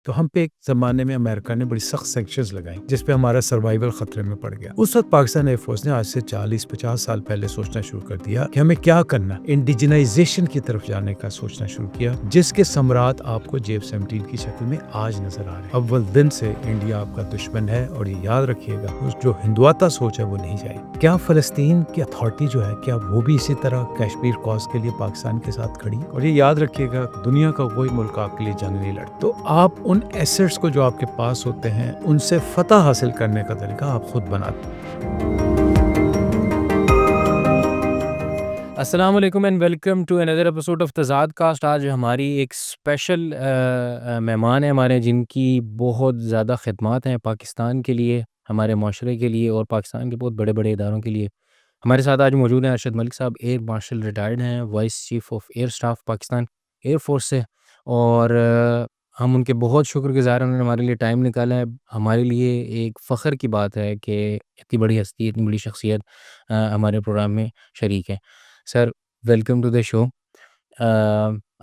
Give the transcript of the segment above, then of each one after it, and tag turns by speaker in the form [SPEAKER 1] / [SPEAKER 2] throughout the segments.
[SPEAKER 1] تو ہم پہ ایک زمانے میں امریکہ نے بڑی سخت سینکشنز لگائیں جس پہ ہمارا سروائیول خطرے میں پڑ گیا. اس وقت پاکستان ایئر فورس نے آج سے 40-50 سال پہلے سوچنا شروع کر دیا کہ ہمیں کیا کرنا. انڈیجنائزیشن کی طرف جانے کا سوچنا شروع کیا جس کے ثمرات آپ کو JF-17 کی شکل میں آج نظر آ رہے ہیں. اول دن سے انڈیا آپ کا دشمن ہے اور یہ یاد رکھیے گا جو ہندواتا سوچ ہے وہ نہیں جائے. کیا فلسطین کی اتھارٹی جو ہے کیا وہ بھی اسی طرح کشمیر کاز کے لیے پاکستان کے ساتھ کھڑی؟ اور یہ یاد رکھیے گا دنیا کا کوئی ملک آپ کے لیے جنگ نہیں لڑتا. تو آپ ان ایسٹس کو جو آپ کے پاس ہوتے ہیں ان سے فتح حاصل کرنے کا طریقہ آپ خود بناتے ہیں.
[SPEAKER 2] السلام علیکم and welcome to another episode of Tazad cast. آج ہماری ایک اسپیشل مہمان ہیں ہمارے جن کی بہت زیادہ خدمات ہیں پاکستان کے لیے، ہمارے معاشرے کے لیے اور پاکستان کے بہت بڑے بڑے اداروں کے لیے. ہمارے ساتھ آج موجود ہیں ارشد ملک صاحب، ایئر مارشل ریٹائرڈ ہیں، vice chief of air staff Pakistan air force سے، اور ہم ان کے بہت شکر گزار ہیں، انہوں نے ہمارے لیے ٹائم نکالا ہے. ہمارے لیے ایک فخر کی بات ہے کہ اتنی بڑی ہستی، اتنی بڑی شخصیت ہمارے پروگرام میں شریک ہے. سر ویلکم ٹو دا شو.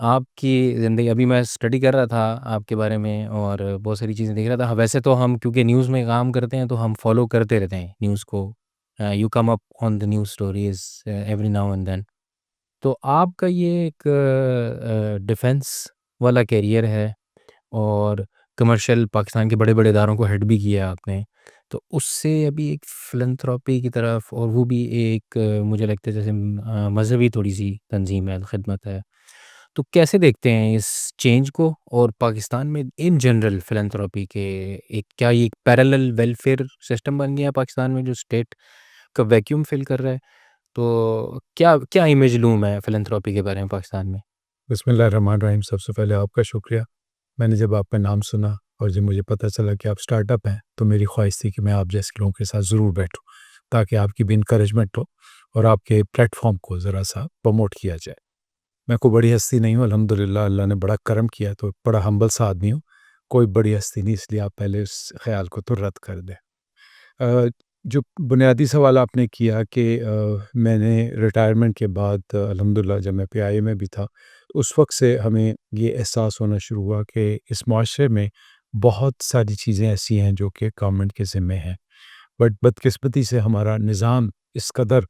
[SPEAKER 2] آپ کی زندگی، ابھی میں اسٹڈی کر رہا تھا آپ کے بارے میں اور بہت ساری چیزیں دیکھ رہا تھا. ویسے تو ہم کیونکہ نیوز میں کام کرتے ہیں تو ہم فالو کرتے رہتے ہیں نیوز کو. You come up on the news stories every now and then. تو آپ کا یہ ایک ڈیفنس والا کیریئر ہے اور کمرشل پاکستان کے بڑے بڑے اداروں کو ہیڈ بھی کیا آپ نے، تو اس سے ابھی ایک فلنتھراپی کی طرف، اور وہ بھی ایک مجھے لگتا ہے جیسے مذہبی تھوڑی سی تنظیم ہے، خدمت ہے. تو کیسے دیکھتے ہیں اس چینج کو، اور پاکستان میں ان جنرل فلنتھراپی کے ایک کیا یہ ایک پیرلل ویلفیئر سسٹم بن گیا ہے پاکستان میں جو اسٹیٹ کا ویکیوم فل کر رہا ہے؟ تو کیا کیا امیج لوم ہے فلنتھراپی کے بارے میں پاکستان میں؟
[SPEAKER 1] بسم اللہ الرحمن الرحیم. سب سے پہلے آپ کا شکریہ. میں نے جب آپ کا نام سنا اور جب مجھے پتہ چلا کہ آپ سٹارٹ اپ ہیں تو میری خواہش تھی کہ میں آپ جیسے لوگوں کے ساتھ ضرور بیٹھوں تاکہ آپ کی بھی انکریجمنٹ ہو اور آپ کے پلیٹ فارم کو ذرا سا پروموٹ کیا جائے. میں کوئی بڑی ہستی نہیں ہوں، الحمدللہ اللہ نے بڑا کرم کیا تو بڑا ہمبل سا آدمی ہوں. کوئی بڑی ہستی نہیں، اس لیے آپ پہلے اس خیال کو تو رد کر دیں. جو بنیادی سوال آپ نے کیا کہ میں نے ریٹائرمنٹ کے بعد الحمدللہ جب میں PIA میں بھی تھا اس وقت سے ہمیں یہ احساس ہونا شروع ہوا کہ اس معاشرے میں بہت ساری چیزیں ایسی ہیں جو کہ گورنمنٹ کے ذمے ہیں، بٹ بدقسمتی سے ہمارا نظام اس قدر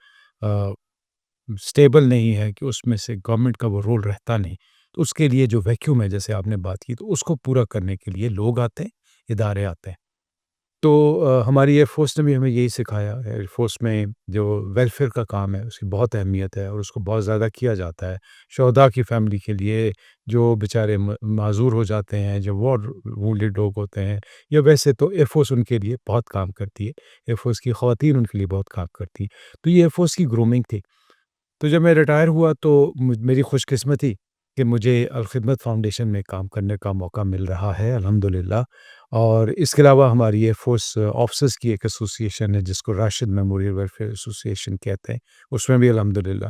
[SPEAKER 1] سٹیبل نہیں ہے کہ اس میں سے گورنمنٹ کا وہ رول رہتا نہیں. تو اس کے لیے جو ویکیوم ہے جیسے آپ نے بات کی تو اس کو پورا کرنے کے لیے لوگ آتے ہیں، ادارے آتے ہیں. تو ہماری ایئر فورس نے بھی ہمیں یہی سکھایا. ایئر فورس میں جو ویلفیئر کا کام ہے اس کی بہت اہمیت ہے اور اس کو بہت زیادہ کیا جاتا ہے. شہداء کی فیملی کے لیے جو بیچارے معذور ہو جاتے ہیں، جو وار وونڈڈ لوگ ہوتے ہیں، یا ویسے تو ایئر فورس ان کے لیے بہت کام کرتی ہے. ایئر فورس کی خواتین ان کے لیے بہت کام کرتی ہیں. تو یہ ایئر فورس کی گرومنگ تھی. تو جب میں ریٹائر ہوا تو میری خوش قسمتی کہ مجھے الخدمت فاؤنڈیشن میں کام کرنے کا موقع مل رہا ہے الحمدللہ. اور اس کے علاوہ ہماری ایئر فورس آفیسرز کی ایک ایسوسیشن ہے جس کو راشد میموریل ویلفیئر ایسوسیشن کہتے ہیں، اس میں بھی الحمدللہ.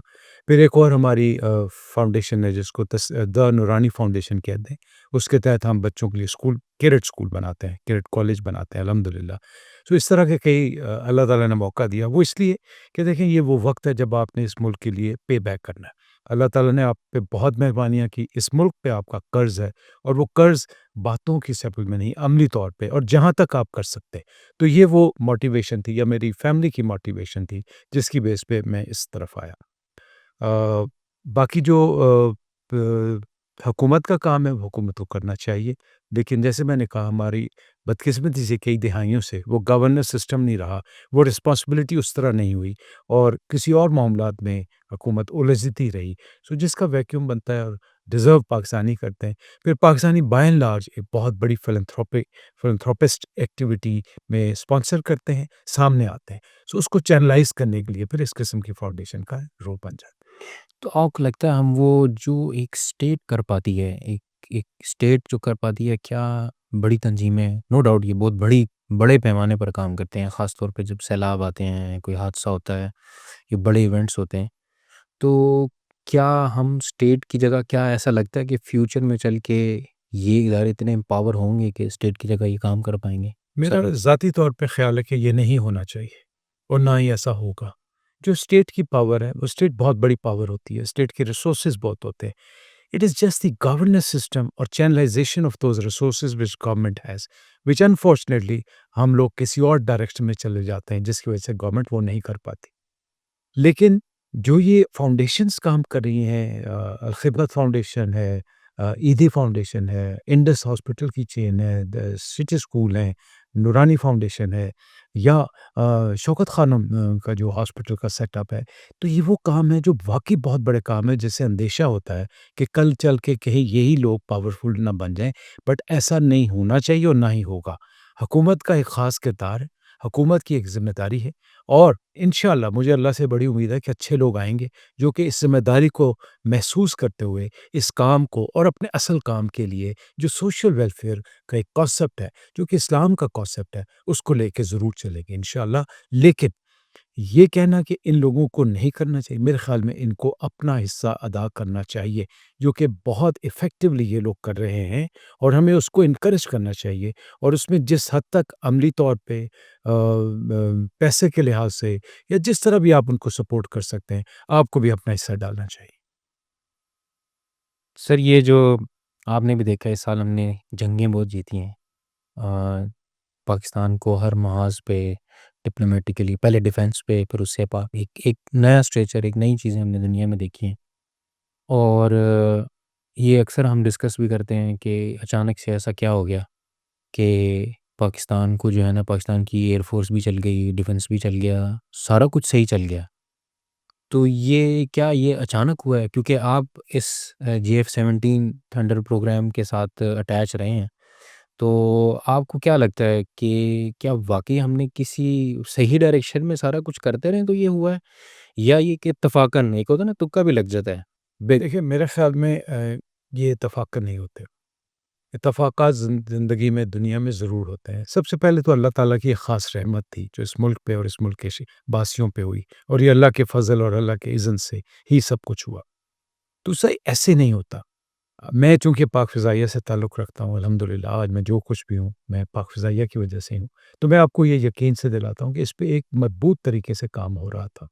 [SPEAKER 1] پھر ایک اور ہماری فاؤنڈیشن ہے جس کو دا نورانی فاؤنڈیشن کہتے ہیں. اس کے تحت ہم بچوں کے لیے اسکول، کیڈٹ اسکول بناتے ہیں، کیڈٹ کالج بناتے ہیں الحمدللہ. تو اس طرح کے کئی اللہ تعالیٰ نے موقع دیا. وہ اس لیے کہ دیکھیں یہ وہ وقت ہے جب آپ نے اس ملک کے لیے پے بیک کرنا ہے. اللہ تعالیٰ نے آپ پہ بہت مہربانیاں کی. اس ملک پہ آپ کا قرض ہے اور وہ قرض باتوں کی شکل میں نہیں، عملی طور پہ، اور جہاں تک آپ کر سکتے. تو یہ وہ موٹیویشن تھی یا میری فیملی کی موٹیویشن تھی جس کی بیس پہ میں اس طرف آیا. باقی جو حکومت کا کام ہے وہ حکومت کو کرنا چاہیے، لیکن جیسے میں نے کہا ہماری بدقسمتی سے کئی دہائیوں سے وہ گورننس سسٹم نہیں رہا، وہ رسپانسبلٹی اس طرح نہیں ہوئی اور کسی اور معاملات میں حکومت الجھتی رہی. سو جس کا ویکیوم بنتا ہے اور ڈیزرو پاکستانی کرتے ہیں. پھر پاکستانی بائی اینڈ لارج ایک بہت بڑی فلنتھروپسٹ ایکٹیویٹی میں اسپانسر کرتے ہیں، سامنے آتے ہیں. سو اس کو چینلائز کرنے کے لیے پھر اس قسم کی فاؤنڈیشن کا رول بن جاتا ہے.
[SPEAKER 2] تو آپ کو لگتا ہے ہم وہ جو ایک اسٹیٹ کر پاتی ہے، ایک اسٹیٹ جو کر پاتی ہے، کیا بڑی تنظیمیں نو ڈاؤٹ یہ بہت بڑے پیمانے پر کام کرتے ہیں، خاص طور پہ جب سیلاب آتے ہیں، کوئی حادثہ ہوتا ہے، یہ بڑے ایونٹس ہوتے ہیں. تو کیا ہم اسٹیٹ کی جگہ، کیا ایسا لگتا ہے کہ فیوچر میں چل کے یہ ادارے اتنے امپاور ہوں گے کہ اسٹیٹ کی جگہ یہ کام کر پائیں گے؟
[SPEAKER 1] میرا ذاتی طور پہ خیال ہے کہ یہ نہیں ہونا چاہیے اور نہ ہی ایسا ہوگا. جو اسٹیٹ کی پاور ہے وہ اسٹیٹ بہت بڑی پاور ہوتی ہے، اسٹیٹ کے ریسورسز بہت ہوتے ہیں. It is just the governance system or channelization of those resources which government has, which unfortunately ہم لوگ کسی اور ڈائریکشن میں چلے جاتے ہیں جس کی وجہ سے گورنمنٹ وہ نہیں کر پاتی. لیکن جو یہ فاؤنڈیشنز کام کر رہی ہیں، الخدمت فاؤنڈیشن ہے، ایدھی فاؤنڈیشن ہے، انڈس ہاسپٹل کی چین ہے، سٹی اسکول ہیں، نورانی فاؤنڈیشن ہے، یا شوکت خانم کا جو ہاسپٹل کا سیٹ اپ ہے، تو یہ وہ کام ہے جو واقعی بہت بڑے کام ہے، جس سے اندیشہ ہوتا ہے کہ کل چل کے کہیں یہی لوگ پاورفل نہ بن جائیں. بٹ ایسا نہیں ہونا چاہیے اور نہ ہی ہوگا. حکومت کا ایک خاص کردار ہے، حکومت کی ایک ذمہ داری ہے، اور انشاءاللہ مجھے اللہ سے بڑی امید ہے کہ اچھے لوگ آئیں گے جو کہ اس ذمہ داری کو محسوس کرتے ہوئے اس کام کو اور اپنے اصل کام کے لیے جو سوشل ویلفیئر کا ایک کانسیپٹ ہے، جو کہ اسلام کا کانسیپٹ ہے، اس کو لے کے ضرور چلیں گے انشاءاللہ. لیکن یہ کہنا کہ ان لوگوں کو نہیں کرنا چاہیے، میرے خیال میں ان کو اپنا حصہ ادا کرنا چاہیے، جو کہ بہت افیکٹولی یہ لوگ کر رہے ہیں، اور ہمیں اس کو انکریج کرنا چاہیے. اور اس میں جس حد تک عملی طور پہ پیسے کے لحاظ سے یا جس طرح بھی آپ ان کو سپورٹ کر سکتے ہیں، آپ کو بھی اپنا حصہ ڈالنا چاہیے.
[SPEAKER 2] سر یہ جو آپ نے بھی دیکھا اس سال ہم نے جنگیں بہت جیتی ہیں. پاکستان کو ہر محاذ پہ ڈپلومیٹیکلی، پہلے ڈیفنس پہ، پھر اس سے ایک نیا اسٹریچر، ایک نئی چیزیں ہم نے دنیا میں دیکھی ہیں. اور یہ اکثر ہم ڈسکس بھی کرتے ہیں کہ اچانک سے ایسا کیا ہو گیا کہ پاکستان کو جو ہے نا، پاکستان کی ایئر فورس بھی چل گئی، ڈیفنس بھی چل گیا، سارا کچھ صحیح چل گیا. تو یہ اچانک ہوا ہے کیونکہ آپ اس GF-17 تھنڈر پروگرام کے ساتھ اٹیچ رہے ہیں. تو آپ کو کیا لگتا ہے کہ کیا واقعی ہم نے کسی صحیح ڈائریکشن میں سارا کچھ کرتے رہے تو یہ ہوا ہے، یا یہ کہ اتفاقاً ایک ہوتا ہے نا تکا بھی لگ جاتا ہے؟
[SPEAKER 1] دیکھیں میرے خیال میں یہ اتفاق نہیں ہوتے. اتفاقات زندگی میں، دنیا میں ضرور ہوتے ہیں. سب سے پہلے تو اللہ تعالیٰ کی ایک خاص رحمت تھی جو اس ملک پہ اور اس ملک کے باسیوں پہ ہوئی، اور یہ اللہ کے فضل اور اللہ کے اذن سے ہی سب کچھ ہوا. تو صحیح ایسے نہیں ہوتا. میں چونکہ پاک فضائیہ سے تعلق رکھتا ہوں، الحمدللہ آج میں جو کچھ بھی ہوں میں پاک فضائیہ کی وجہ سے ہوں، تو میں آپ کو یہ یقین سے دلاتا ہوں کہ اس پہ ایک مضبوط طریقے سے کام ہو رہا تھا.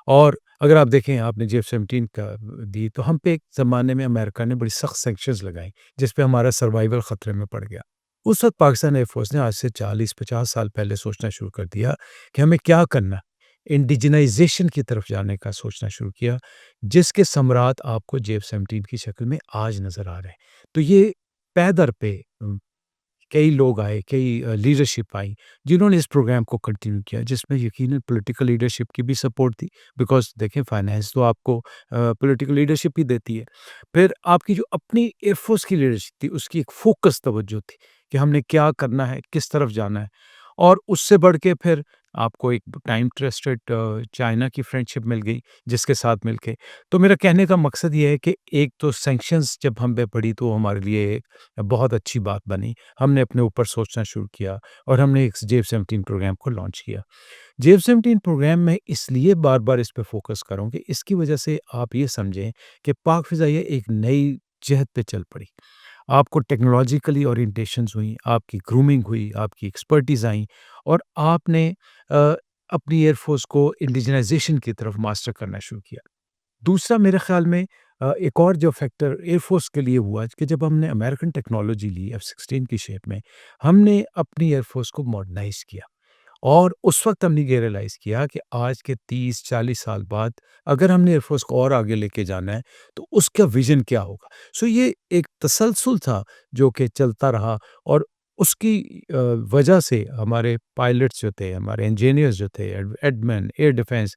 [SPEAKER 1] اور اگر آپ دیکھیں، آپ نے GF-17 کا دی، تو ہم پہ ایک زمانے میں امریکہ نے بڑی سخت سینکشنز لگائیں جس پہ ہمارا سروائیول خطرے میں پڑ گیا. اس وقت پاکستان ایئر فورس نے آج سے 40-50 سال پہلے سوچنا شروع کر دیا کہ ہمیں کیا کرنا. انڈیجنائزیشن کی طرف جانے کا سوچنا شروع کیا، جس کے ثمرات آپ کو GF-17 کی شکل میں آج نظر آ رہے ہیں. تو یہ پے در پہ کئی لوگ آئے، کئی لیڈرشپ آئی جنہوں نے اس پروگرام کو کنٹینیو کیا، جس میں یقیناً پولیٹیکل لیڈرشپ کی بھی سپورٹ تھی، بیکاز دیکھیں فائنینس تو آپ کو پولیٹیکل لیڈرشپ ہی دیتی ہے. پھر آپ کی جو اپنی ایئر فورس کی لیڈرشپ تھی، اس کی ایک فوکس توجہ تھی کہ ہم نے کیا کرنا ہے، کس طرف جانا ہے. اور اس سے بڑھ کے پھر آپ کو ایک ٹائم ٹرسٹڈ چائنا کی فرینڈشپ مل گئی جس کے ساتھ مل کے. تو میرا کہنے کا مقصد یہ ہے کہ ایک تو سینکشنز جب ہم پہ پڑی تو ہمارے لیے بہت اچھی بات بنی، ہم نے اپنے اوپر سوچنا شروع کیا اور ہم نے ایک GF-17 پروگرام کو لانچ کیا. GF-17 پروگرام میں اس لیے بار بار اس پہ فوکس کروں کہ اس کی وجہ سے آپ یہ سمجھیں کہ پاک فضائیہ ایک نئی جہت پہ چل پڑی. آپ کو ٹیکنالوجیکلی اورینٹیشنز ہوئیں، آپ کی گرومنگ ہوئی، آپ کی ایکسپرٹیز آئیں، اور آپ نے اپنی ایئر فورس کو انڈیجنائزیشن کی طرف ماسٹر کرنا شروع کیا. دوسرا میرے خیال میں ایک اور جو فیکٹر ایئر فورس کے لیے ہوا کہ جب ہم نے امریکن ٹیکنالوجی لی F-16 کی شیپ میں، ہم نے اپنی ایئر فورس کو ماڈرنائز کیا. اور اس وقت ہم نے یہ ریئلائز کیا کہ آج کے 30-40 سال بعد اگر ہم نے ایئر فورس کو اور آگے لے کے جانا ہے تو اس کا ویژن کیا ہوگا. سو یہ ایک تسلسل تھا جو کہ چلتا رہا، اور اس کی وجہ سے ہمارے پائلٹس جو تھے، ہمارے انجینئرز جو تھے، ایڈمن، ایئر ڈیفنس،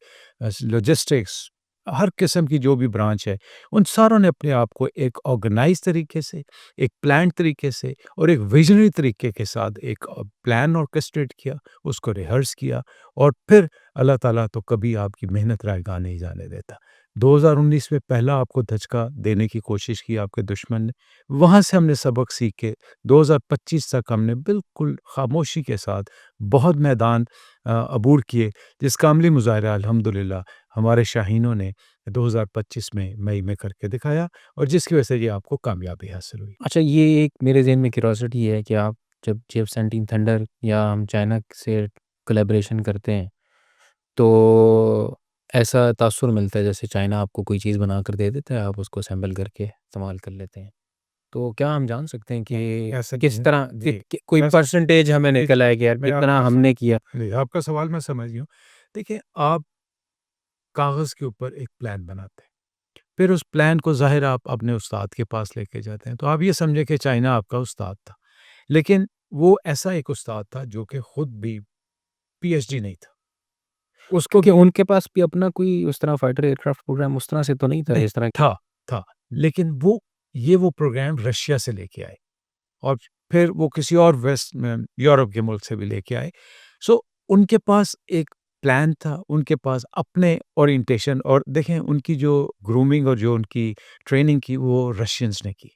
[SPEAKER 1] لاجسٹکس، ہر قسم کی جو بھی برانچ ہے، ان ساروں نے اپنے آپ کو ایک آرگنائز طریقے سے، ایک پلان طریقے سے اور ایک ویژنری طریقے کے ساتھ ایک پلان آرکسٹریٹ کیا، اس کو ریہرس کیا. اور پھر اللہ تعالیٰ تو کبھی آپ کی محنت رائے گاہ نہیں جانے دیتا. 2019 میں پہلا آپ کو دھچکا دینے کی کوشش کی آپ کے دشمن نے، وہاں سے ہم نے سبق سیکھ کے 2025 تک ہم نے بالکل خاموشی کے ساتھ بہت میدان عبور کیے، جس کا عملی مظاہرہ الحمدللہ ہمارے شاہینوں نے 2025 میں مئی میں کر کے دکھایا، اور جس کی وجہ سے یہ آپ کو کامیابی حاصل ہوئی.
[SPEAKER 2] اچھا، یہ ایک میرے ذہن میں کیوریوسٹی ہے کہ آپ جب GF-17 تھنڈر یا ہم چائنا سے کولیبریشن کرتے ہیں تو ایسا تاثر ملتا ہے جیسے چائنا آپ کو کوئی چیز بنا کر دے دیتا ہے، آپ اس کو اسمبل کر کے استعمال کر لیتے ہیں. تو کیا ہم جان سکتے ہیں کہ
[SPEAKER 1] ایسا
[SPEAKER 2] کس
[SPEAKER 1] نہیں
[SPEAKER 2] طرح
[SPEAKER 1] ہے جی.
[SPEAKER 2] کوئی
[SPEAKER 1] ایسا
[SPEAKER 2] پرسنٹیج ہمیں
[SPEAKER 1] جی
[SPEAKER 2] نکل آئے کہ یار
[SPEAKER 1] میں آپ
[SPEAKER 2] کتنا
[SPEAKER 1] کا
[SPEAKER 2] ہم نے کیا؟
[SPEAKER 1] جی آپ کا سوال میں سمجھ گیا ہوں. دیکھیں آپ کاغذ کے اوپر ایک پلان بناتے ہیں، پھر اس پلان کو ظاہر آپ اپنے استاد کے پاس لے کے جاتے ہیں. تو آپ یہ سمجھیں کہ چائنا آپ کا استاد تھا، لیکن وہ ایسا ایک استاد تھا جو کہ خود بھی پی ایچ ڈی نہیں تھا. اس کو
[SPEAKER 2] کیونکہ ان کے پاس بھی اپنا کوئی اس طرح فائٹر ایئر کرافٹ پروگرام اس طرح سے تو نہیں تھا
[SPEAKER 1] نہیں
[SPEAKER 2] اس طرح.
[SPEAKER 1] تھا لیکن وہ پروگرام رشیا سے لے کے آئے اور پھر وہ کسی اور ویسٹ میں یورپ کے ملک سے بھی لے کے آئے. سو ان کے پاس ایک پلان تھا، ان کے پاس اپنے اورینٹیشن، اور دیکھیں ان کی جو گرومنگ اور جو ان کی ٹریننگ کی وہ رشینز نے کی.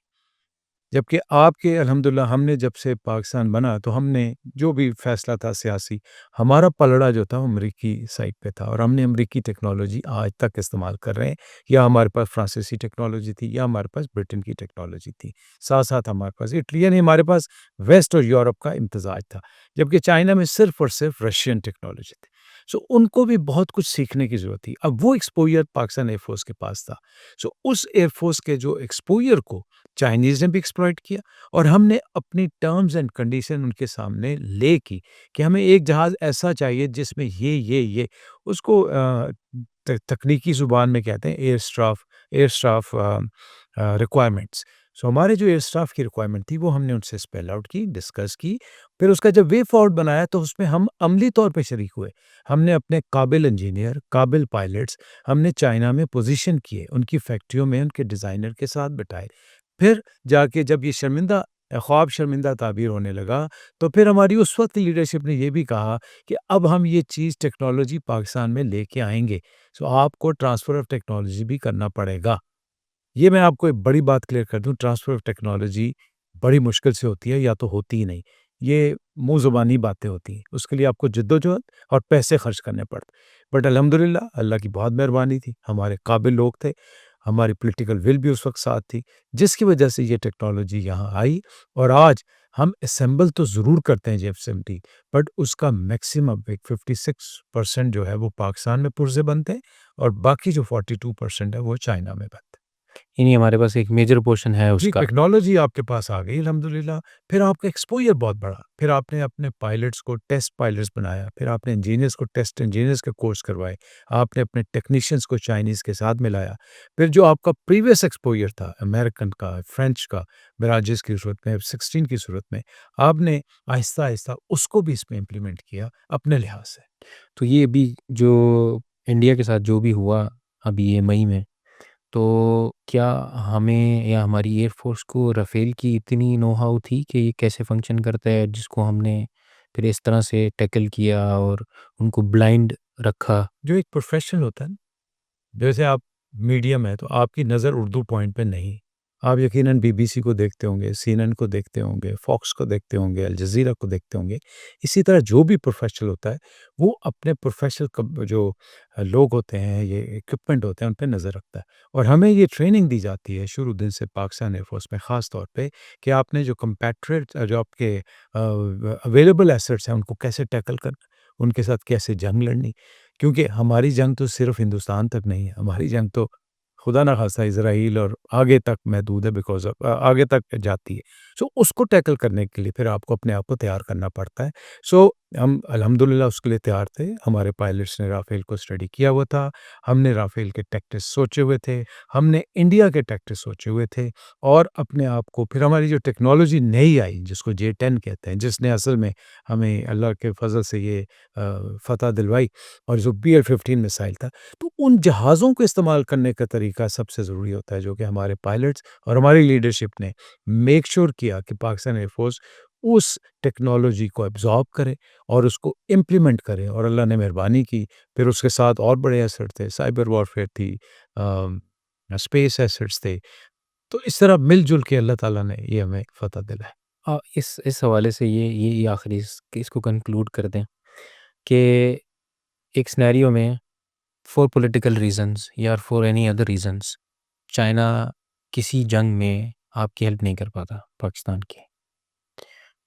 [SPEAKER 1] جبکہ آپ کے الحمدللہ ہم نے جب سے پاکستان بنا تو ہم نے جو بھی فیصلہ تھا سیاسی، ہمارا پلڑا جو تھا وہ امریکی سائٹ پہ تھا، اور ہم نے امریکی ٹیکنالوجی آج تک استعمال کر رہے ہیں. یا ہمارے پاس فرانسیسی ٹیکنالوجی تھی یا ہمارے پاس برٹن کی ٹیکنالوجی تھی، ساتھ ساتھ ہمارے پاس اٹلی، یعنی ہمارے پاس ویسٹ اور یورپ کا امتزاج تھا. جبکہ چائنا میں صرف اور صرف رشین ٹیکنالوجی تھی. سو ان کو بھی بہت کچھ سیکھنے کی ضرورت تھی. اب وہ ایکسپوئر پاکستان ایئر فورس کے پاس تھا. سو اس ایئر فورس کے جو ایکسپوئر کو چائنیز نے بھی ایکسپلائٹ کیا، اور ہم نے اپنی ٹرمز اینڈ کنڈیشن ان کے سامنے لے کی کہ ہمیں ایک جہاز ایسا چاہیے جس میں یہ اس کو تکنیکی زبان میں کہتے ہیں ایئر اسٹاف ریکوائرمنٹس. سو ہمارے جو ایئر اسٹاف کی ریکوائرمنٹ تھی وہ ہم نے ان سے اسپیل آؤٹ کی، ڈسکس کی. پھر اس کا جب وے فارورڈ بنایا تو اس میں ہم عملی طور پہ شریک ہوئے. ہم نے اپنے قابل انجینئر، قابل پائلٹس ہم نے چائنا میں پوزیشن کیے، ان کی فیکٹریوں میں ان کے ڈیزائنر کے ساتھ بٹھائے. پھر جا کے جب یہ خواب شرمندہ تعبیر ہونے لگا تو پھر ہماری اس وقت لیڈرشپ نے یہ بھی کہا کہ اب ہم یہ چیز ٹیکنالوجی پاکستان میں لے کے آئیں گے. سو آپ کو ٹرانسفر آف ٹیکنالوجی بھی کرنا پڑے گا. یہ میں آپ کو ایک بڑی بات کلیئر کر دوں، ٹرانسفر آف ٹیکنالوجی بڑی مشکل سے ہوتی ہے یا تو ہوتی ہی نہیں. یہ منہ زبانی باتیں ہوتی ہیں، اس کے لیے آپ کو جدوجہد اور پیسے خرچ کرنے پڑتے. بٹ الحمدللہ اللہ کی بہت مہربانی تھی، ہمارے قابل لوگ تھے، ہماری پولیٹیکل ول بھی اس وقت ساتھ تھی، جس کی وجہ سے یہ ٹیکنالوجی یہاں آئی. اور آج ہم اسمبل تو ضرور کرتے ہیں J-70، بٹ اس کا میکسیمم 56% جو ہے وہ پاکستان میں پرزے بنتے ہیں، اور باقی جو 42% ہے وہ چائنا میں بنتے ہیں.
[SPEAKER 2] یعنی ہمارے پاس ایک میجر پورشن ہے اس
[SPEAKER 1] جی
[SPEAKER 2] کا.
[SPEAKER 1] ٹیکنالوجی آپ کے پاس آ گئی الحمدللہ. پھر آپ کا ایکسپوئر بہت بڑا، پھر آپ نے اپنے پائلٹس کو ٹیسٹ پائلٹس بنایا، پھر آپ نے انجینئرس کو ٹیسٹ انجینئرس کے کورس کروائے، آپ نے اپنے ٹیکنیشینس کو چائنیز کے ساتھ ملایا. پھر جو آپ کا پریویس ایکسپوئر تھا امریکن کا، فرینچ کا، مراجز کی صورت میں، F-16 کی صورت میں، آپ نے آہستہ آہستہ اس کو بھی اس میں امپلیمنٹ کیا اپنے لحاظ سے.
[SPEAKER 2] تو یہ بھی جو انڈیا کے ساتھ جو بھی ہوا ابھی یہ مئی میں، تو کیا ہمیں یا ہماری ایئر فورس کو رافیل کی اتنی نو ہاؤ تھی کہ یہ کیسے فنکشن کرتا ہے، جس کو ہم نے پھر اس طرح سے ٹیکل کیا اور ان کو بلائنڈ رکھا؟
[SPEAKER 1] جو ایک پروفیشنل ہوتا ہے نا، جیسے آپ میڈیم ہے تو آپ کی نظر اردو پوائنٹ پہ نہیں. آپ یقیناً BBC کو دیکھتے ہوں گے، CNN کو دیکھتے ہوں گے، فاکس کو دیکھتے ہوں گے، الجزیرہ کو دیکھتے ہوں گے. اسی طرح جو بھی پروفیشنل ہوتا ہے وہ اپنے پروفیشنل جو لوگ ہوتے ہیں، یہ ایکوپمنٹ ہوتے ہیں، ان پہ نظر رکھتا ہے. اور ہمیں یہ ٹریننگ دی جاتی ہے شروع دن سے پاکستان ایئر فورس میں خاص طور پہ کہ آپ نے جو کمپیٹریٹ جو آپ کے اویلیبل ایسٹس ہیں ان کو کیسے ٹیکل کرنا، ان کے ساتھ کیسے جنگ لڑنی. کیونکہ ہماری جنگ تو صرف ہندوستان تک نہیں ہے، ہماری جنگ تو خدا نہ خواستہ اسرائیل اور آگے تک محدود ہے، بیکاز آگے تک جاتی ہے. سو اس کو ٹیکل کرنے کے لیے پھر آپ کو اپنے آپ کو تیار کرنا پڑتا ہے. سو ہم الحمدللہ اس کے لیے تیار تھے. ہمارے پائلٹس نے رافیل کو اسٹڈی کیا ہوا تھا، ہم نے رافیل کے ٹیکٹس سوچے ہوئے تھے، ہم نے انڈیا کے ٹیکٹس سوچے ہوئے تھے، اور اپنے آپ کو پھر ہماری جو ٹیکنالوجی نئی آئی جس کو J-10 کہتے ہیں، جس نے اصل میں ہمیں اللہ کے فضل سے یہ فتح دلوائی، اور جو BL-15 میسائل تھا، تو ان جہازوں کو استعمال کرنے کا طریقہ سب سے ضروری ہوتا ہے جو کہ ہمارے پائلٹس اور ہماری لیڈرشپ نے میک شور کیا کہ پاکستان ایئر فورس اس ٹیکنالوجی کو ایبزارب کرے اور اس کو امپلیمنٹ کرے. اور اللہ نے مہربانی کی، پھر اس کے ساتھ اور بڑے ایسٹ تھے، سائبر وارفیئر تھی، اسپیس ایسٹس تھے. تو اس طرح مل جل کے اللہ تعالیٰ نے یہ ہمیں فتح دلائی.
[SPEAKER 2] اس حوالے سے یہ آخری اس کو کنکلوڈ کر دیں کہ ایک سنیریو میں فور پولیٹیکل ریزنز یا for any other reasons China کسی جنگ میں آپ کی ہیلپ نہیں کر پاتا پاکستان کی،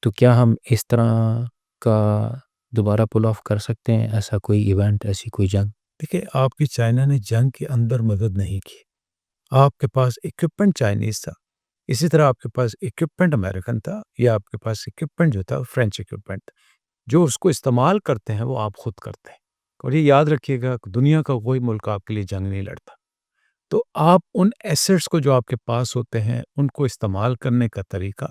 [SPEAKER 2] تو کیا ہم اس طرح کا دوبارہ پل آف کر سکتے ہیں ایسا کوئی ایونٹ، ایسی کوئی جنگ؟
[SPEAKER 1] دیکھیے آپ کی چائنا نے جنگ کے اندر مدد نہیں کی، آپ کے پاس اکوپمنٹ چائنیز تھا، اسی طرح آپ کے پاس اکوپمنٹ امریکن تھا، یا آپ کے پاس اکوپمنٹ جو تھا فرینچ اکوپمنٹ، جو اس کو استعمال کرتے ہیں وہ آپ خود کرتے ہیں۔ اور یہ یاد رکھیے گا کہ دنیا کا کوئی ملک آپ کے لیے جنگ نہیں لڑتا۔ تو آپ ان ایسٹس کو جو آپ کے پاس ہوتے ہیں ان کو استعمال کرنے کا طریقہ،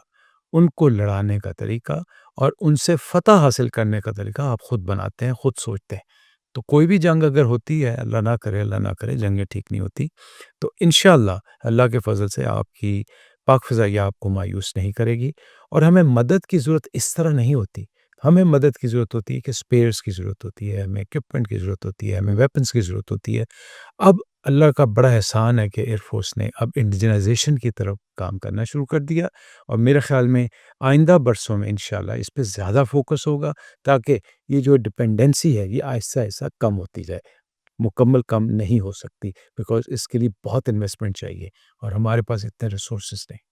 [SPEAKER 1] ان کو لڑانے کا طریقہ اور ان سے فتح حاصل کرنے کا طریقہ آپ خود بناتے ہیں، خود سوچتے ہیں۔ تو کوئی بھی جنگ اگر ہوتی ہے، اللہ نہ کرے جنگیں ٹھیک نہیں ہوتی، تو انشاءاللہ اللہ کے فضل سے آپ کی پاک فضائیہ آپ کو مایوس نہیں کرے گی۔ اور ہمیں مدد کی ضرورت اس طرح نہیں ہوتی، ہمیں مدد کی ضرورت ہوتی ہے کہ اسپیئرس کی ضرورت ہوتی ہے، ہمیں اکوپمنٹ کی ضرورت ہوتی ہے، ہمیں ویپنس کی ضرورت ہوتی ہے۔ اب اللہ کا بڑا احسان ہے کہ ایئر فورس نے اب انڈیجنائزیشن کی طرف کام کرنا شروع کر دیا، اور میرے خیال میں آئندہ برسوں میں انشاءاللہ اس پہ زیادہ فوکس ہوگا، تاکہ یہ جو ڈپینڈنسی ہے یہ آہستہ آہستہ کم ہوتی جائے۔ مکمل کم نہیں ہو سکتی، بیکاز اس کے لیے بہت انویسٹمنٹ چاہیے اور ہمارے پاس اتنے ریسورسز نہیں۔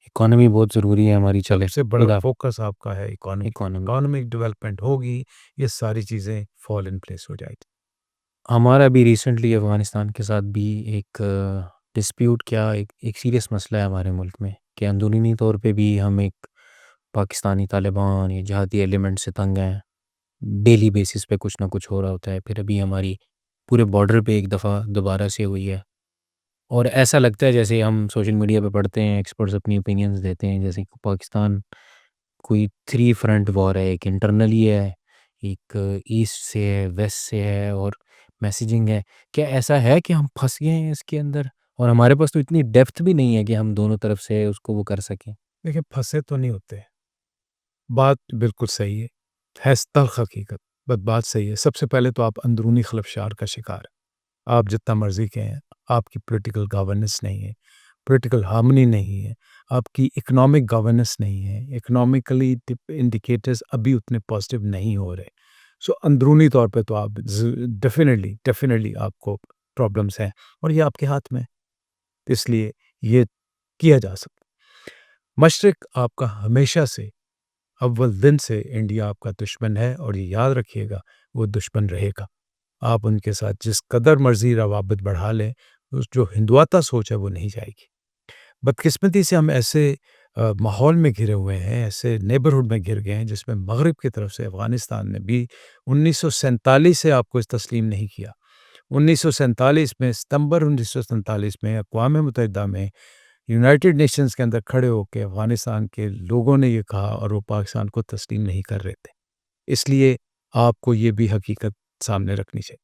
[SPEAKER 2] اکانومی بہت ضروری ہے ہماری، چلے
[SPEAKER 1] سب سے بڑا
[SPEAKER 2] خدا
[SPEAKER 1] فوکس آپ کا ہے اکانومی۔
[SPEAKER 2] اکانومی۔
[SPEAKER 1] اکانومک ڈیولپمنٹ ہوگی، یہ ساری چیزیں فال ان پلیس ہو جائے گی۔
[SPEAKER 2] ہمارا بھی ریسنٹلی افغانستان کے ساتھ بھی ایک ڈسپیوٹ، کیا ایک سیریس مسئلہ ہے ہمارے ملک میں، کہ اندرونی طور پہ بھی ہم ایک پاکستانی طالبان یا جہادی ایلیمنٹ سے تنگ ہیں، ڈیلی بیسس پہ کچھ نہ کچھ ہو رہا ہوتا ہے۔ پھر ابھی ہماری پورے بارڈر پہ ایک دفعہ دوبارہ سے ہوئی ہے، اور ایسا لگتا ہے جیسے ہم سوشل میڈیا پہ پڑھتے ہیں، ایکسپرٹس اپنی اوپینینز دیتے ہیں، جیسے کہ پاکستان کوئی 3 فرنٹ وار ہے، ایک انٹرنلی ہے، ایک ایسٹ سے ہے، ویسٹ سے ہے، اور میسیجنگ ہے۔ کیا ایسا ہے کہ ہم پھنس گئے ہیں اس کے اندر، اور ہمارے پاس تو اتنی ڈیپتھ بھی نہیں ہے کہ ہم دونوں طرف سے اس کو وہ کر سکیں؟
[SPEAKER 1] دیکھیں پھنسے تو نہیں ہوتے، بات بالکل صحیح ہے تلخ حقیقت، بس بات صحیح ہے۔ سب سے پہلے تو آپ اندرونی خلفشار کا شکار ہیں، آپ جتنا مرضی کہیں، آپ کی پولیٹیکل گورننس نہیں ہے، پولیٹیکل ہارمنی نہیں ہے، آپ کی اکنامک گورننس نہیں ہے، اکنامکلی انڈیکیٹرز ابھی اتنے پازیٹیو نہیں ہو رہے۔ سو اندرونی طور پہ تو آپ ڈیفینیٹلی آپ کو پرابلمس ہیں، اور یہ آپ کے ہاتھ میں ہے، اس لیے یہ کیا جا سکتا۔ مشرق آپ کا ہمیشہ سے اول دن سے انڈیا آپ کا دشمن ہے، اور یہ یاد رکھیے گا وہ دشمن رہے گا۔ آپ ان کے ساتھ جس قدر مرضی روابط بڑھا لیں، اس جو ہندواتا سوچ ہے وہ نہیں جائے گی۔ بدقسمتی سے ہم ایسے ماحول میں گھرے ہوئے ہیں، ایسے نیبرہڈ میں گھر گئے ہیں جس میں مغرب کی طرف سے افغانستان نے بھی 1947 سے آپ کو اس تسلیم نہیں کیا۔ 1947 میں ستمبر 1947 میں اقوام متحدہ میں یونائٹڈ نیشنز کے اندر کھڑے ہو کے افغانستان کے لوگوں نے یہ کہا، اور وہ پاکستان کو تسلیم نہیں کر رہے تھے۔ اس لیے آپ کو یہ بھی حقیقت سامنے رکھنی چاہیے۔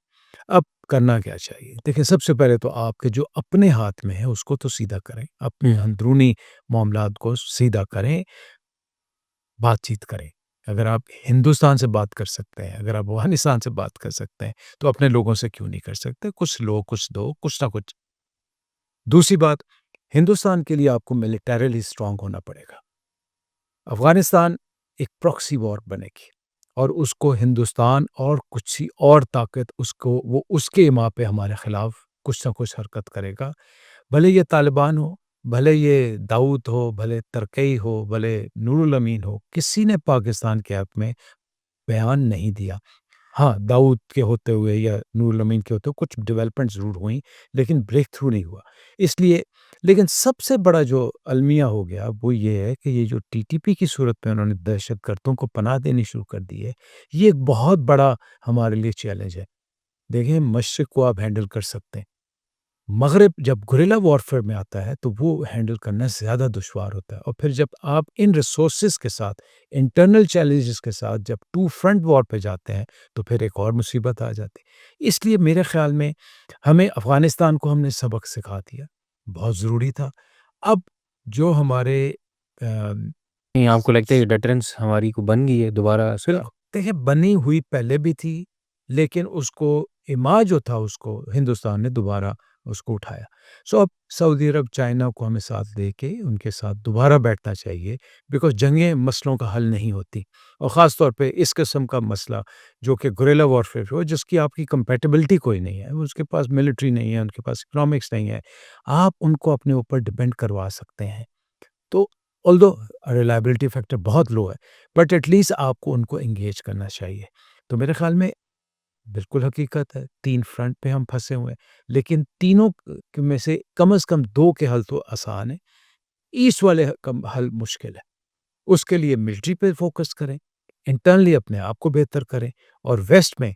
[SPEAKER 1] اب کرنا کیا چاہیے؟ دیکھیں سب سے پہلے تو آپ کے جو اپنے ہاتھ میں ہے اس کو تو سیدھا کریں، اپنے اندرونی معاملات کو سیدھا کریں، بات چیت کریں۔ اگر آپ ہندوستان سے بات کر سکتے ہیں، اگر آپ افغانستان سے بات کر سکتے ہیں، تو اپنے لوگوں سے کیوں نہیں کر سکتے؟ کچھ لو کچھ دو، کچھ نہ کچھ۔ دوسری بات، ہندوستان کے لیے آپ کو ملیٹریلی اسٹرانگ ہونا پڑے گا۔ افغانستان ایک پراکسی وار بنے گی، اور اس کو ہندوستان اور کچھ ہی اور طاقت وہ اس کے ایما پہ ہمارے خلاف کچھ نہ کچھ حرکت کرے گا، بھلے یہ طالبان ہو، بھلے یہ داؤد ہو، بھلے ترکی ہو، بھلے نور الامین ہو، کسی نے پاکستان کے حق میں بیان نہیں دیا۔ ہاں داؤد کے ہوتے ہوئے یا نور الامین کے ہوتے ہوئے کچھ ڈیولپمنٹ ضرور ہوئیں، لیکن بریک تھرو نہیں ہوا۔ اس لیے لیکن سب سے بڑا جو المیہ ہو گیا وہ یہ ہے کہ یہ جو ٹی ٹی پی کی صورت میں انہوں نے دہشت گردوں کو پناہ دینی شروع کر دی ہے، یہ ایک بہت بڑا ہمارے لیے چیلنج ہے۔ دیکھیں مشرق کو آپ ہینڈل کر سکتے ہیں، مغرب جب گوریلا وارفیئر میں آتا ہے تو وہ ہینڈل کرنا زیادہ دشوار ہوتا ہے، اور پھر جب آپ ان ریسورسز کے ساتھ، انٹرنل چیلنجز کے ساتھ جب 2 فرنٹ وار پہ جاتے ہیں تو پھر ایک اور مصیبت آ جاتی ہے۔ اس لیے میرے خیال میں ہمیں افغانستان کو ہم نے سبق سکھا دیا، بہت ضروری تھا۔ اب جو ہمارے
[SPEAKER 2] نہیں، آپ کو لگتا ہے یہ ڈٹرنس ہماری کو بن گئی ہے دوبارہ اس
[SPEAKER 1] پھر
[SPEAKER 2] کا؟
[SPEAKER 1] دیکھیں بنی ہوئی پہلے بھی تھی، لیکن اس کو ایما جو تھا اس کو ہندوستان نے دوبارہ اس کو اٹھایا۔ سو اب سعودی عرب چائنا کو ہمیں ساتھ لے کے ان کے ساتھ دوبارہ بیٹھنا چاہیے، بیکاز جنگیں مسئلوں کا حل نہیں ہوتی، اور خاص طور پہ اس قسم کا مسئلہ جو کہ گوریلا وارفیئر ہو، جس کی آپ کی کمپیٹیبلٹی کوئی نہیں ہے، اس کے پاس ملٹری نہیں ہے، ان کے پاس اکنامکس نہیں ہے، آپ ان کو اپنے اوپر ڈپینڈ کروا سکتے ہیں۔ تو although ریلائبلٹی فیکٹر بہت لو ہے، بٹ ایٹ لیسٹ آپ کو ان کو انگیج کرنا چاہیے۔ تو میرے خیال میں بالکل حقیقت ہے، 3 فرنٹ پہ ہم پھنسے ہوئے ہیں، لیکن تینوں میں سے کم از کم 2 کے حل تو آسان ہیں، ایسٹ والے حل مشکل ہے۔ اس کے لیے ملٹری پہ فوکس کریں، انٹرنلی اپنے آپ کو بہتر کریں، اور ویسٹ میں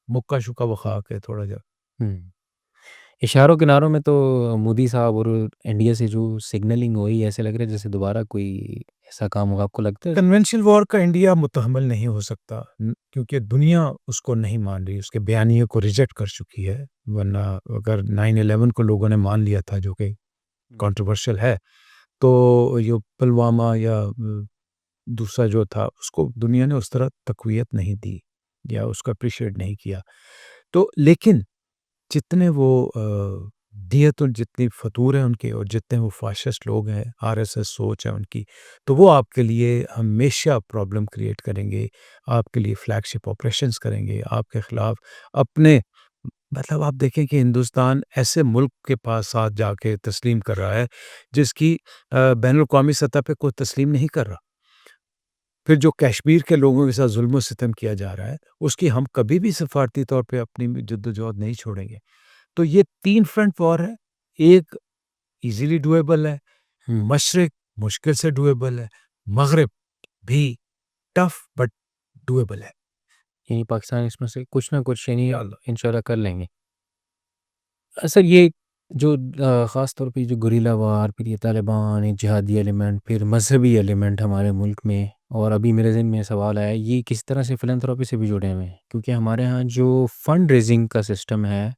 [SPEAKER 1] مکہ شکا وخا کے تھوڑا جا
[SPEAKER 2] ہوں۔ اشاروں کناروں میں تو مودی صاحب اور انڈیا سے جو سگنلنگ ہوئی، ایسے لگ رہا ہے جیسے دوبارہ کوئی ایسا کام ہوگا، آپ کو لگتا ہے؟
[SPEAKER 1] کنونشنل وار کا انڈیا متحمل نہیں ہو سکتا، کیونکہ دنیا اس کو نہیں مان رہی، اس کے بیانیے کو ریجیکٹ کر چکی ہے۔ ورنہ اگر 9/11 کو لوگوں نے مان لیا تھا، جو کہ کنٹروورشل ہے، تو یہ پلوامہ یا دوسرا جو تھا، اس کو دنیا نے اس طرح تقویت نہیں دی یا اس کو اپریشیٹ نہیں کیا۔ تو لیکن جتنے وہ دیت، اور جتنی فطور ہیں ان کے، اور جتنے وہ فاشسٹ لوگ ہیں، RSS سوچ ہے ان کی، تو وہ آپ کے لیے ہمیشہ پرابلم کریٹ کریں گے، آپ کے لیے فلیگ شپ آپریشنز کریں گے، آپ کے خلاف اپنے، مطلب آپ دیکھیں کہ ہندوستان ایسے ملک کے پاس ساتھ جا کے تسلیم کر رہا ہے جس کی بین الاقوامی سطح پہ کوئی تسلیم نہیں کر رہا۔ پھر جو کشمیر کے لوگوں کے ساتھ ظلم و ستم کیا جا رہا ہے، اس کی ہم کبھی بھی سفارتی طور پہ اپنی جدوجہد نہیں چھوڑیں گے۔ تو یہ 3 فرنٹ وار ہے، ایک ایزیلی ڈویبل ہے، مشرق مشکل سے ڈویبل ہے، مغرب بھی ٹف بٹ ڈویبل ہے،
[SPEAKER 2] یعنی پاکستان اس میں سے کچھ نہ کچھ یعنی
[SPEAKER 1] انشاءاللہ۔
[SPEAKER 2] انشاءاللہ کر لیں گے۔ سر یہ جو خاص طور پہ جو گریلا وار، پھر یہ طالبان، ایک جہادی ایلیمنٹ، پھر مذہبی ایلیمنٹ ہمارے ملک میں، اور ابھی میرے ذہن میں سوال آیا، یہ کس طرح سے فلانتھراپی سے بھی جڑے ہوئے ہیں؟ کیونکہ ہمارے ہاں جو فنڈ ریزنگ کا سسٹم ہے،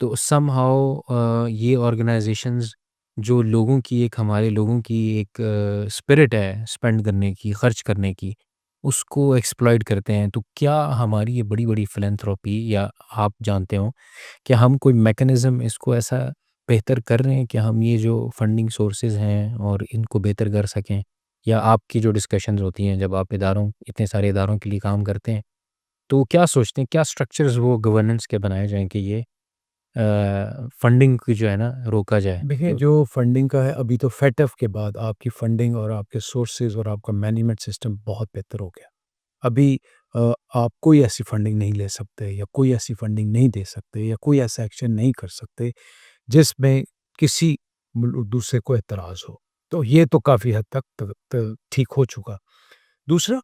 [SPEAKER 2] تو سم ہاؤ یہ آرگنائزیشنز جو لوگوں کی ایک، ہمارے لوگوں کی ایک اسپرٹ ہے اسپینڈ کرنے کی، خرچ کرنے کی، اس کو ایکسپلائٹ کرتے ہیں۔ تو کیا ہماری یہ بڑی بڑی فلانتھراپی، یا آپ جانتے ہوں کہ ہم کوئی میکنزم اس کو ایسا بہتر کر رہے ہیں کہ ہم یہ جو فنڈنگ سورسز ہیں اور ان کو بہتر کر سکیں؟ یا آپ کی جو ڈسکشنز ہوتی ہیں جب آپ اتنے سارے اداروں کے لیے کام کرتے ہیں، تو کیا سوچتے ہیں، کیا سٹرکچرز وہ گورننس کے بنائے جائیں کہ یہ فنڈنگ کی جو ہے نا روکا جائے؟
[SPEAKER 1] دیکھیں، جو فنڈنگ کا ہے، ابھی تو فیٹ ایف کے بعد آپ کی فنڈنگ اور آپ کے سورسز اور آپ کا مینجمنٹ سسٹم بہت بہتر ہو گیا۔ ابھی آپ کوئی ایسی فنڈنگ نہیں لے سکتے، یا کوئی ایسی فنڈنگ نہیں دے سکتے، یا کوئی ایسا ایکشن نہیں کر سکتے جس میں کسی دوسرے کو اعتراض ہو۔ تو یہ تو کافی حد تک ٹھیک ہو چکا۔ دوسرا،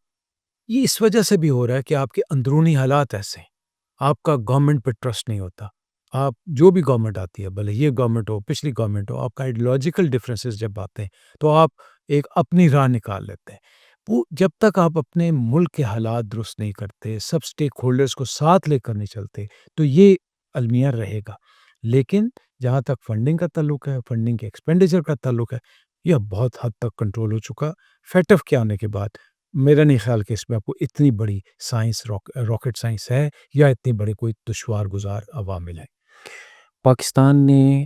[SPEAKER 1] یہ اس وجہ سے بھی ہو رہا ہے کہ آپ کے اندرونی حالات ایسے ہیں، آپ کا گورنمنٹ پہ ٹرسٹ نہیں ہوتا۔ آپ جو بھی گورنمنٹ آتی ہے، بھلے یہ گورنمنٹ ہو، پچھلی گورنمنٹ ہو، آپ کا آئیڈیولوجیکل ڈفرینسز جب آتے ہیں تو آپ ایک اپنی راہ نکال لیتے ہیں۔ وہ جب تک آپ اپنے ملک کے حالات درست نہیں کرتے، سب سٹیک ہولڈرز کو ساتھ لے کر نہیں چلتے، تو یہ المیہ رہے گا۔ لیکن جہاں تک فنڈنگ کا تعلق ہے، فنڈنگ کے ایکسپینڈیچر کا تعلق ہے، یہ بہت حد تک کنٹرول ہو چکا۔ فیٹ ایف کے آنے کے بعد میرا نہیں خیال کہ اس میں آپ کو اتنی بڑی سائنس، راکٹ سائنس ہے، یا اتنی بڑی کوئی دشوار گزار عوامل ہیں۔
[SPEAKER 2] پاکستان نے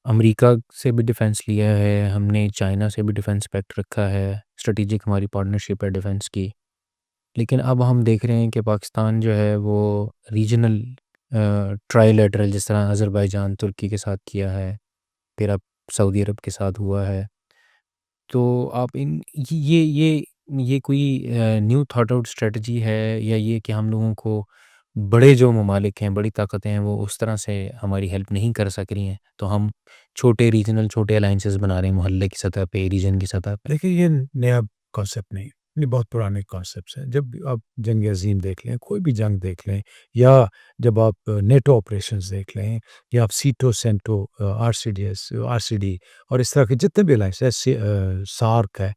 [SPEAKER 2] امریکہ سے بھی ڈیفنس لیا ہے، ہم نے چائنا سے بھی ڈیفنس پیکٹ رکھا ہے، اسٹریٹجک ہماری پارٹنرشپ ہے ڈیفنس کی۔ لیکن اب ہم دیکھ رہے ہیں کہ پاکستان جو ہے وہ ریجنل ٹرائی لیٹرل، جس طرح آذربائیجان ترکی کے ساتھ کیا ہے، پھر اب سعودی عرب کے ساتھ ہوا ہے، تو آپ یہ کوئی نیو تھاٹ آؤٹ اسٹریٹجی ہے، یا یہ کہ ہم لوگوں کو بڑے جو ممالک ہیں، بڑی طاقتیں ہیں، وہ اس طرح سے ہماری ہیلپ نہیں کر سک رہی ہیں، تو ہم چھوٹے الائنسز بنا رہے ہیں محلے کی سطح پہ، ریجن کی سطح پہ؟
[SPEAKER 1] دیکھیں، یہ نیا کانسیپٹ نہیں، یہ بہت پرانے کانسیپٹس ہیں۔ جب آپ جنگ عظیم دیکھ لیں، کوئی بھی جنگ دیکھ لیں، یا جب آپ نیٹو آپریشنز دیکھ لیں، یا آپ سیٹو سینٹو، RCD اور اس طرح کے جتنے بھی الائنس ہے، سارک ہے،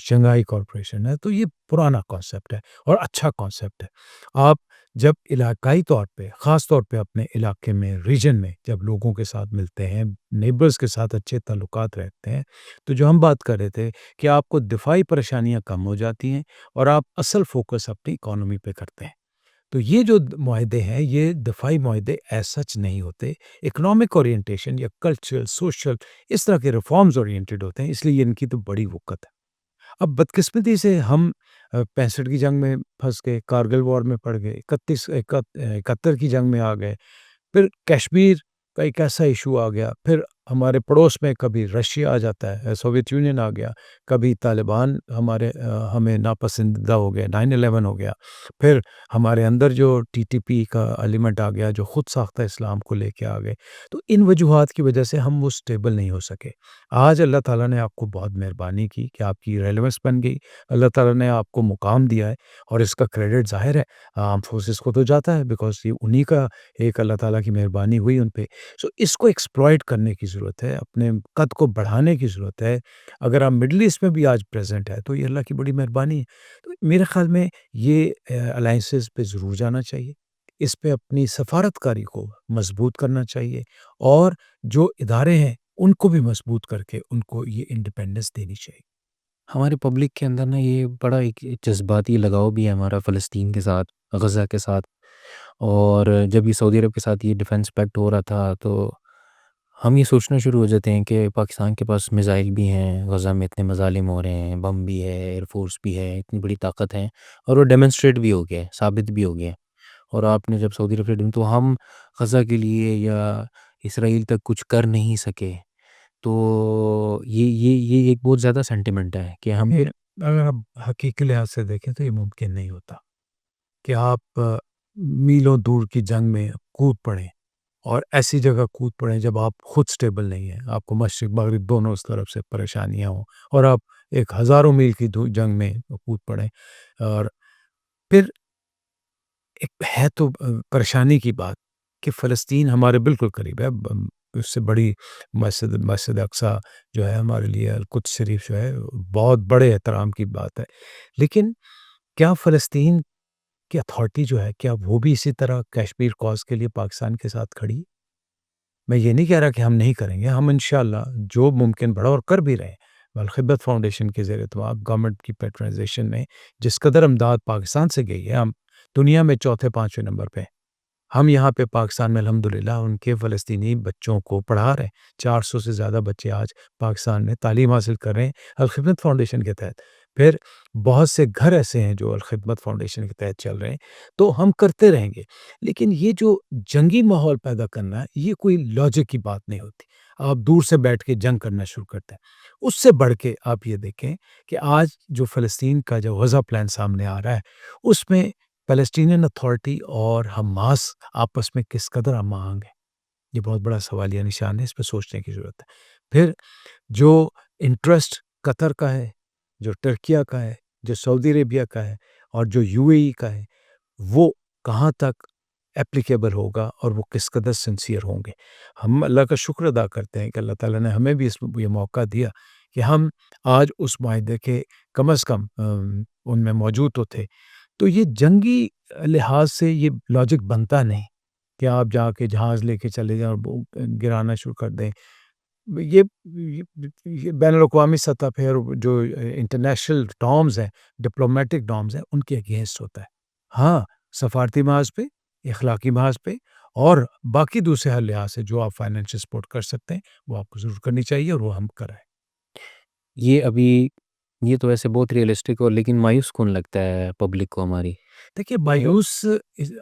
[SPEAKER 1] شنگھائی کارپوریشن ہے، تو یہ پرانا کانسیپٹ ہے اور اچھا کانسیپٹ ہے۔ آپ جب علاقائی طور پہ، خاص طور پہ اپنے علاقے میں، ریجن میں جب لوگوں کے ساتھ ملتے ہیں، نیبرز کے ساتھ اچھے تعلقات رہتے ہیں، تو جو ہم بات کر رہے تھے کہ آپ کو دفاعی پریشانیاں کم ہو جاتی ہیں، اور آپ اصل فوکس اپنی اکانومی پہ کرتے ہیں۔ تو یہ جو معاہدے ہیں، یہ دفاعی معاہدے ایز سچ نہیں ہوتے، اکنامک اورینٹیشن یا کلچرل، سوشل، اس طرح کے ریفارمز اورینٹیڈ ہوتے ہیں، اس لیے ان کی تو بڑی وقت ہے۔ اب بدقسمتی سے ہم 65 کی جنگ میں پھنس گئے، کارگل وار میں پڑ گئے، 71 کی جنگ میں آ گئے، پھر کشمیر کا ایک ایسا ایشو آ گیا، پھر ہمارے پڑوس میں کبھی رشیا آ جاتا ہے، سوویت یونین آ گیا، کبھی طالبان ہمیں ناپسندیدہ ہو گیا، 9/11 ہو گیا، پھر ہمارے اندر جو TTP کا ایلیمنٹ آ گیا جو خود ساختہ اسلام کو لے کے آ گئے، تو ان وجوہات کی وجہ سے ہم وہ اسٹیبل نہیں ہو سکے۔ آج اللہ تعالیٰ نے آپ کو بہت مہربانی کی کہ آپ کی ریلیونس بن گئی، اللہ تعالیٰ نے آپ کو مقام دیا ہے، اور اس کا کریڈٹ ظاہر ہے آرم فورسز کو تو جاتا ہے، بیکاز یہ انہی کا ایک اللہ تعالیٰ کی مہربانی ہوئی ان پہ۔ سو اس کو ایکسپلائٹ کرنے کی ضرورت ہے، اپنے قد کو بڑھانے کی ضرورت ہے۔ اگر آپ مڈل ایسٹ میں بھی آج پریزنٹ ہے تو یہ اللہ کی بڑی مہربانی ہے۔ تو میرے خیال میں یہ الائنسز پہ ضرور جانا چاہیے، اس پہ اپنی سفارتکاری کو مضبوط کرنا چاہیے، اور جو ادارے ہیں ان کو بھی مضبوط کر کے ان کو یہ انڈیپینڈنس دینی چاہیے۔
[SPEAKER 2] ہمارے پبلک کے اندر نا یہ بڑا ایک جذباتی لگاؤ بھی ہے ہمارا فلسطین کے ساتھ، غزہ کے ساتھ، اور جب یہ سعودی عرب کے ساتھ یہ ڈیفنس پیکٹ ہو رہا تھا تو ہم یہ سوچنا شروع ہو جاتے ہیں کہ پاکستان کے پاس میزائل بھی ہیں، غزہ میں اتنے مظالم ہو رہے ہیں، بم بھی ہے، ایئر فورس بھی ہے، اتنی بڑی طاقت ہے، اور وہ ڈیمونسٹریٹ بھی ہو گیا ہے، ثابت بھی ہو گیا ہے۔ اور آپ نے جب سعودی عرب سے تو ہم غزہ کے لیے یا اسرائیل تک کچھ کر نہیں سکے، تو یہ ایک بہت زیادہ سینٹیمنٹ ہے کہ ہم
[SPEAKER 1] یہ اگر آپ حقیقی لحاظ سے دیکھیں تو یہ ممکن نہیں ہوتا کہ آپ میلوں دور کی جنگ میں کود پڑیں، اور ایسی جگہ کود پڑیں جب آپ خود سٹیبل نہیں ہیں، آپ کو مشرق مغرب دونوں اس طرف سے پریشانیاں ہوں، اور آپ ایک ہزاروں میل کی جنگ میں کود پڑیں، اور پھر ایک ہے تو پریشانی کی بات کہ فلسطین ہمارے بالکل قریب ہے، اس سے بڑی مسجد اقصیٰ جو ہے ہمارے لیے، القدس شریف جو ہے بہت بڑے احترام کی بات ہے، لیکن کیا فلسطین کی اتھارٹی جو ہے کیا وہ بھی اسی طرح کشمیر کاز کے لیے پاکستان کے ساتھ کھڑی ہے؟ میں یہ نہیں کہہ رہا کہ ہم نہیں کریں گے، ہم انشاءاللہ جو ممکن بڑا اور کر بھی رہے ہیں۔ الخدمت فاؤنڈیشن کے زیر اہتمام گورنمنٹ کی پیٹرنائزیشن میں جس قدر امداد پاکستان سے گئی ہے، ہم دنیا میں چوتھے پانچویں نمبر پہ ہیں۔ ہم یہاں پہ پاکستان میں الحمدللہ ان کے فلسطینی بچوں کو پڑھا رہے ہیں، 400 سے زیادہ بچے آج پاکستان میں تعلیم حاصل کر رہے ہیں الخدمت فاؤنڈیشن کے تحت۔ پھر بہت سے گھر ایسے ہیں جو الخدمت فاؤنڈیشن کے تحت چل رہے ہیں، تو ہم کرتے رہیں گے، لیکن یہ جو جنگی ماحول پیدا کرنا ہے یہ کوئی لاجک کی بات نہیں ہوتی۔ آپ دور سے بیٹھ کے جنگ کرنا شروع کرتے ہیں، اس سے بڑھ کے آپ یہ دیکھیں کہ آج جو فلسطین کا جو غزہ پلان سامنے آ رہا ہے اس میں پیلسٹینین اتھارٹی اور حماس آپس میں کس قدر ہم آہنگ ہیں، یہ بہت بڑا سوالیہ نشان ہے، اس پہ سوچنے کی ضرورت ہے۔ پھر جو انٹرسٹ قطر کا ہے، جو ترکیہ کا ہے، جو سعودی عربیہ کا ہے، اور جو UAE کا ہے، وہ کہاں تک اپلیکیبل ہوگا اور وہ کس قدر سنسیئر ہوں گے۔ ہم اللہ کا شکر ادا کرتے ہیں کہ اللہ تعالیٰ نے ہمیں بھی یہ موقع دیا کہ ہم آج اس معاہدے کے کم از کم ان میں موجود تو تھے۔ تو یہ جنگی لحاظ سے یہ لاجک بنتا نہیں کہ آپ جا کے جہاز لے کے چلے جائیں اور گرانا شروع کر دیں۔ یہ بین الاقوامی سطح پہ جو انٹرنیشنل نارمز ہیں، ڈپلومیٹک نارمز ہیں، ان کے اگینسٹ ہوتا ہے۔ ہاں، سفارتی محاذ پہ، اخلاقی محاذ پہ، اور باقی دوسرے ہر لحاظ سے جو آپ فائنینشیل سپورٹ کر سکتے ہیں وہ آپ کو ضرور کرنی چاہیے، اور وہ ہم کرائیں۔
[SPEAKER 2] یہ تو ایسے بہت ریئلسٹک اور لیکن مایوس کن لگتا ہے پبلک کو ہماری۔
[SPEAKER 1] دیکھیے مایوس،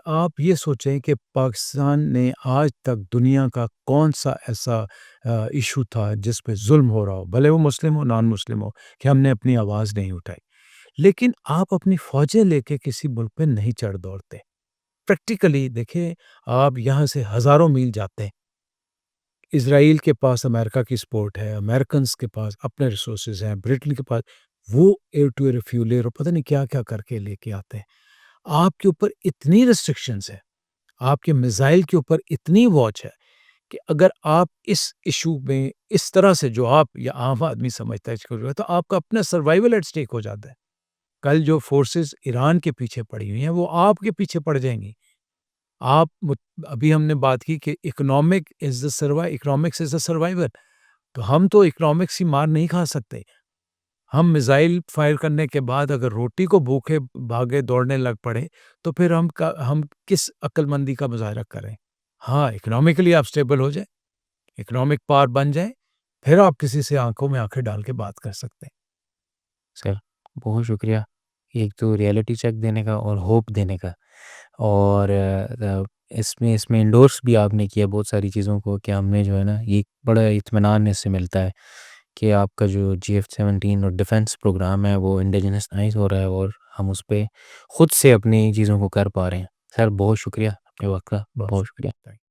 [SPEAKER 1] آپ یہ سوچیں کہ پاکستان نے آج تک دنیا کا کون سا ایسا ایشو تھا جس پہ ظلم ہو رہا ہو، بھلے وہ مسلم ہو نان مسلم ہو، کہ ہم نے اپنی آواز نہیں اٹھائی۔ لیکن آپ اپنی فوجیں لے کے کسی ملک پہ نہیں چڑھ دوڑتے۔ پریکٹیکلی دیکھیں، آپ یہاں سے ہزاروں میل جاتے ہیں، اسرائیل کے پاس امریکہ کی سپورٹ ہے، امریکنز کے پاس اپنے ریسورسز ہیں، برٹن کے پاس، وہ ایئر ٹو ایئر ریفیولر اور پتہ نہیں کیا کیا کر کے لے کے آتے ہیں۔ آپ کے اوپر اتنی ریسٹرکشنز ہیں، آپ کے میزائل کے اوپر اتنی واچ ہے کہ اگر آپ اس ایشو میں اس طرح سے جو آپ یا عام آدمی سمجھتا ہے تو آپ کا اپنا سروائیول ایٹ اسٹیک ہو جاتا ہے۔ کل جو فورسز ایران کے پیچھے پڑی ہوئی ہیں وہ آپ کے پیچھے پڑ جائیں گی۔ آپ ابھی ہم نے بات کی کہ اکنامکس از اے سروائیول، تو ہم تو اکنامکس ہی مار نہیں کھا سکتے۔ ہم میزائل فائر کرنے کے بعد اگر روٹی کو بھوکے بھاگے دوڑنے لگ پڑے تو پھر ہم کس عقل مندی کا مظاہرہ کریں؟ ہاں، اکنامکلی آپ سٹیبل ہو جائیں، اکنامک پاور بن جائیں، پھر آپ کسی سے آنکھوں میں آنکھیں ڈال کے بات کر سکتے ہیں۔
[SPEAKER 2] سر بہت شکریہ، ایک تو ریئلٹی چیک دینے کا اور ہوپ دینے کا، اور اس میں انڈورس بھی آپ نے کیا بہت ساری چیزوں کو کہ ہم نے جو ہے نا یہ بڑا اطمینان اس سے ملتا ہے کہ آپ کا جو GF-17 اور ڈیفنس پروگرام ہے وہ انڈیجنسائز ہو رہا ہے اور ہم اس پہ خود سے اپنی چیزوں کو کر پا رہے ہیں. سر بہت شکریہ اپنے وقت کا،
[SPEAKER 1] بہت
[SPEAKER 2] بہت
[SPEAKER 1] شکریہ.
[SPEAKER 2] شکریہ.
[SPEAKER 1] تھینک